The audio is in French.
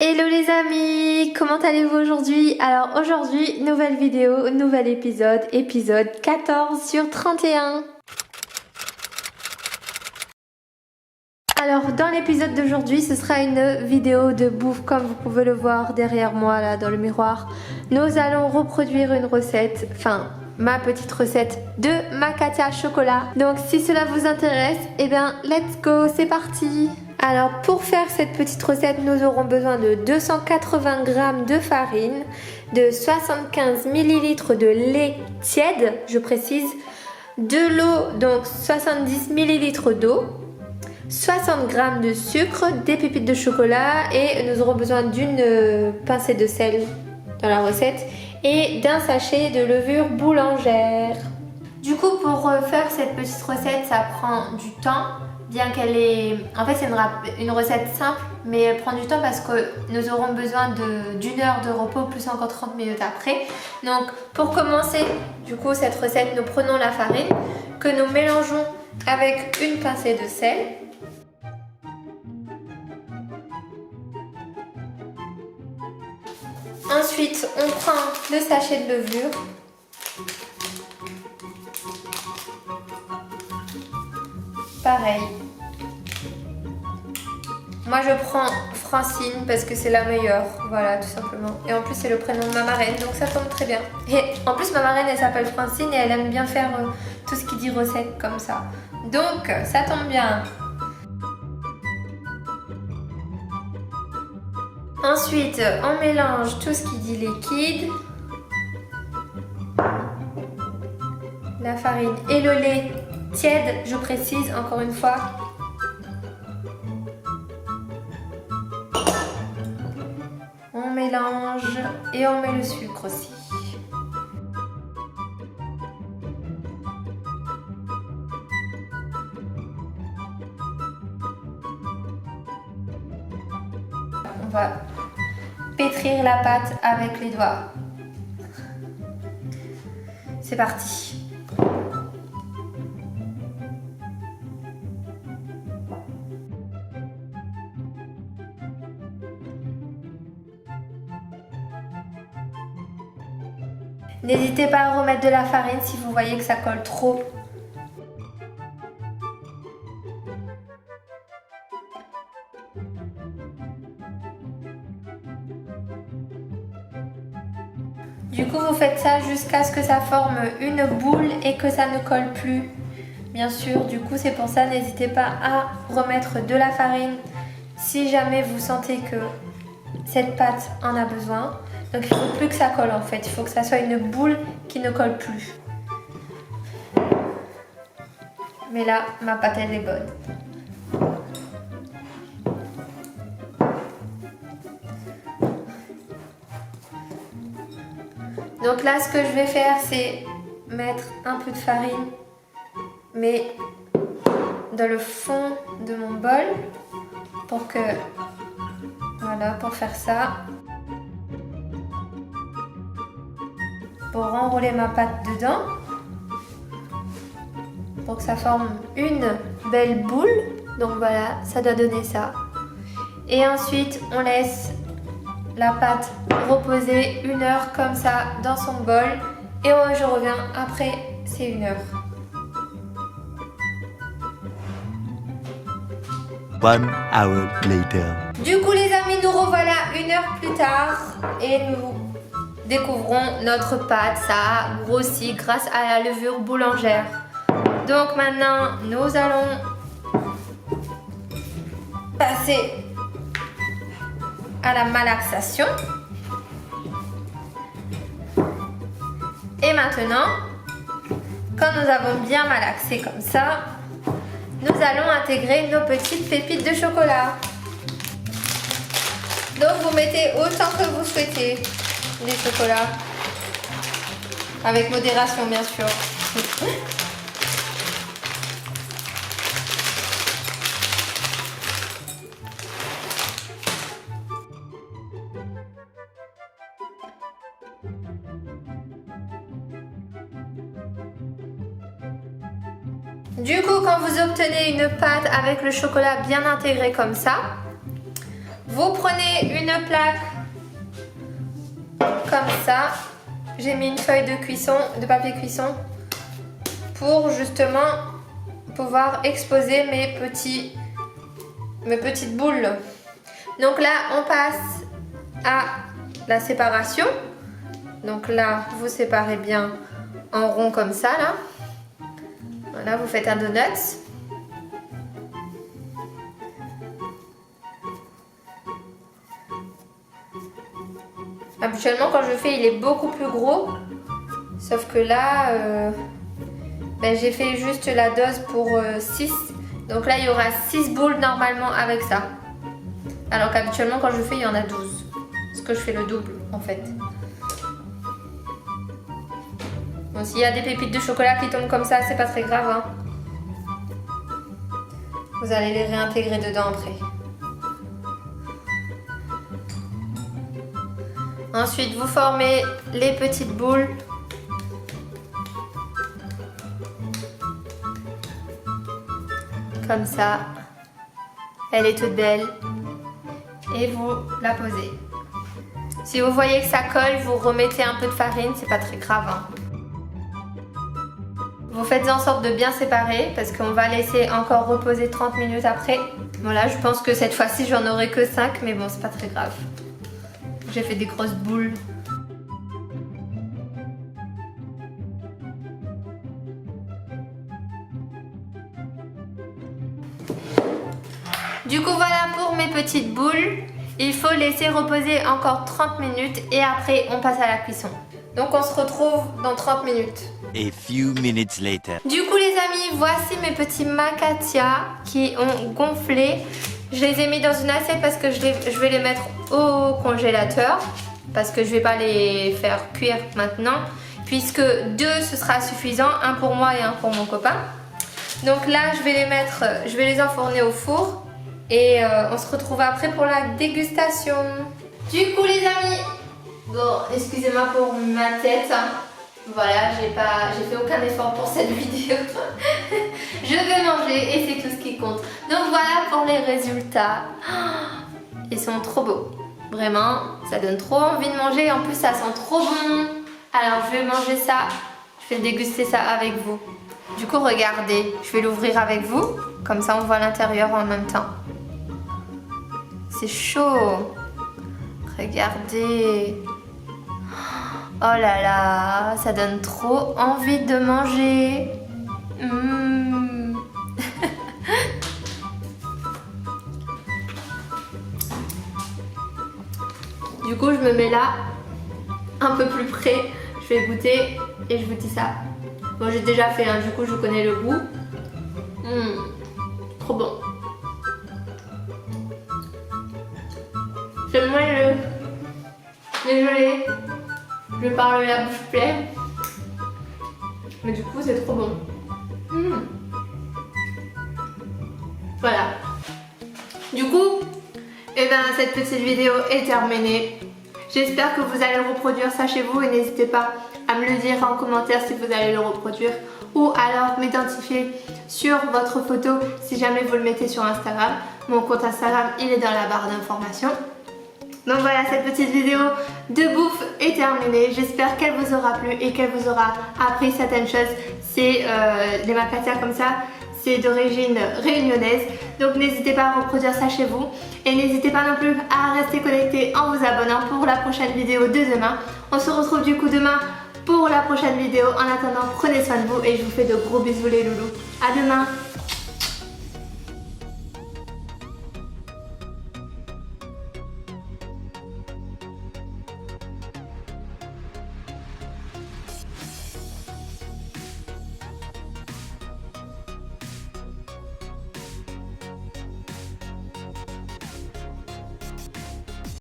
Hello les amis, comment allez-vous aujourd'hui? Alors aujourd'hui, nouvelle vidéo, nouvel épisode, épisode 14 sur 31. Alors dans l'épisode d'aujourd'hui, ce sera une vidéo de bouffe comme vous pouvez le voir derrière moi là dans le miroir. Nous allons reproduire une recette, ma petite recette de macadamia chocolat. Donc si cela vous intéresse, eh bien let's go, c'est parti! Alors pour faire cette petite recette, nous aurons besoin de 280 g de farine, de 75 ml de lait tiède, je précise, de l'eau, donc 70 ml d'eau, 60 g de sucre, des pépites de chocolat et nous aurons besoin d'une pincée de sel dans la recette et d'un sachet de levure boulangère. Du coup pour faire cette petite recette, ça prend du temps. Bien qu'elle est... En fait c'est une recette simple, mais elle prend du temps parce que nous aurons besoin d'une heure de repos plus encore 30 minutes après. Donc pour commencer du coup cette recette, nous prenons la farine que nous mélangeons avec une pincée de sel. Ensuite on prend le sachet de levure. Pareil. Moi je prends Francine parce que c'est la meilleure, voilà tout simplement. Et en plus c'est le prénom de ma marraine, donc ça tombe très bien. Et en plus ma marraine elle s'appelle Francine et elle aime bien faire tout ce qui dit recette comme ça. Donc ça tombe bien. Ensuite on mélange tout ce qui dit liquide. La farine et le lait tiède, je précise encore une fois. On mélange et on met le sucre aussi. On va pétrir la pâte avec les doigts. C'est parti. N'hésitez pas à remettre de la farine si vous voyez que ça colle trop. Du coup, vous faites ça jusqu'à ce que ça forme une boule et que ça ne colle plus. Bien sûr, du coup, c'est pour ça, n'hésitez pas à remettre de la farine si jamais vous sentez que cette pâte en a besoin. Donc il ne faut plus que ça colle en fait, il faut que ça soit une boule qui ne colle plus. Mais là, ma pâte elle est bonne. Donc là, ce que je vais faire, c'est mettre un peu de farine, mais dans le fond de mon bol, pour que, voilà, pour faire ça. Pour enrouler ma pâte dedans, pour que ça forme une belle boule. Donc voilà, ça doit donner ça. Et ensuite, on laisse la pâte reposer 1 heure comme ça dans son bol. Et je reviens après ces 1 heure. 1 hour later. Du coup les amis, nous revoilà 1 heure plus tard et nous découvrons notre pâte, ça a grossi grâce à la levure boulangère. Donc maintenant, nous allons passer à la malaxation. Et maintenant, quand nous avons bien malaxé comme ça, nous allons intégrer nos petites pépites de chocolat. Donc vous mettez autant que vous souhaitez les chocolats, avec modération bien sûr. Du coup, quand vous obtenez une pâte avec le chocolat bien intégré comme ça, Vous prenez une plaque comme ça. J'ai mis une feuille de cuisson, de papier cuisson, pour justement pouvoir exposer mes petites boules. Donc là, on passe à la séparation. Donc là, vous séparez bien en rond comme ça, là. Voilà, vous faites un donut. Habituellement, quand je fais, il est beaucoup plus gros. Sauf que là, j'ai fait juste la dose pour 6. Donc là, il y aura 6 boules normalement avec ça. Alors qu'habituellement, quand je fais, il y en a 12. Parce que je fais le double, en fait. Bon, s'il y a des pépites de chocolat qui tombent comme ça, c'est pas très grave, hein. Vous allez les réintégrer dedans après. Ensuite, vous formez les petites boules. Comme ça. Elle est toute belle. Et vous la posez. Si vous voyez que ça colle, vous remettez un peu de farine, c'est pas très grave, hein. Vous faites en sorte de bien séparer parce qu'on va laisser encore reposer 30 minutes après. Voilà, je pense que cette fois-ci j'en aurai que 5, mais bon, c'est pas très grave. J'ai fait des grosses boules. Du coup, voilà pour mes petites boules. Il faut laisser reposer encore 30 minutes et après on passe à la cuisson. Donc on se retrouve dans 30 minutes. A few minutes later. Du coup les amis, voici mes petits macatias qui ont gonflé. Je les ai mis dans une assiette parce que je vais les mettre au congélateur. Parce que je vais pas les faire cuire maintenant. Puisque 2 ce sera suffisant, un pour moi et un pour mon copain. Donc là je vais les enfourner au four. Et on se retrouve après pour la dégustation. Du coup les amis, bon excusez-moi pour ma tête, hein. Voilà, j'ai fait aucun effort pour cette vidéo. Je vais manger et c'est tout ce qui compte. Donc voilà pour les résultats. Ils sont trop beaux. Vraiment, ça donne trop envie de manger. En plus ça sent trop bon. Alors je vais manger ça. Je vais déguster ça avec vous. Du coup regardez, je vais l'ouvrir avec vous. Comme ça on voit l'intérieur en même temps. C'est chaud. Regardez. Oh là là, ça donne trop envie de manger. Du coup, je me mets là, un peu plus près. Je vais goûter et je vous dis ça. Bon, j'ai déjà fait, hein, du coup, je connais le goût. Trop bon. J'aime moins le... Désolée. Je parle la bouche pleine. Mais du coup, c'est trop bon. Voilà. Du coup, cette petite vidéo est terminée. J'espère que vous allez reproduire ça chez vous et n'hésitez pas à me le dire en commentaire si vous allez le reproduire ou alors m'identifier sur votre photo si jamais vous le mettez sur Instagram. Mon compte Instagram, il est dans la barre d'informations. Donc voilà, cette petite vidéo de bouffe est terminée. J'espère qu'elle vous aura plu et qu'elle vous aura appris certaines choses. C'est les macatias comme ça, c'est d'origine réunionnaise. Donc n'hésitez pas à reproduire ça chez vous. Et n'hésitez pas non plus à rester connecté en vous abonnant pour la prochaine vidéo de demain. On se retrouve du coup demain pour la prochaine vidéo. En attendant, prenez soin de vous et je vous fais de gros bisous les loulous. À demain!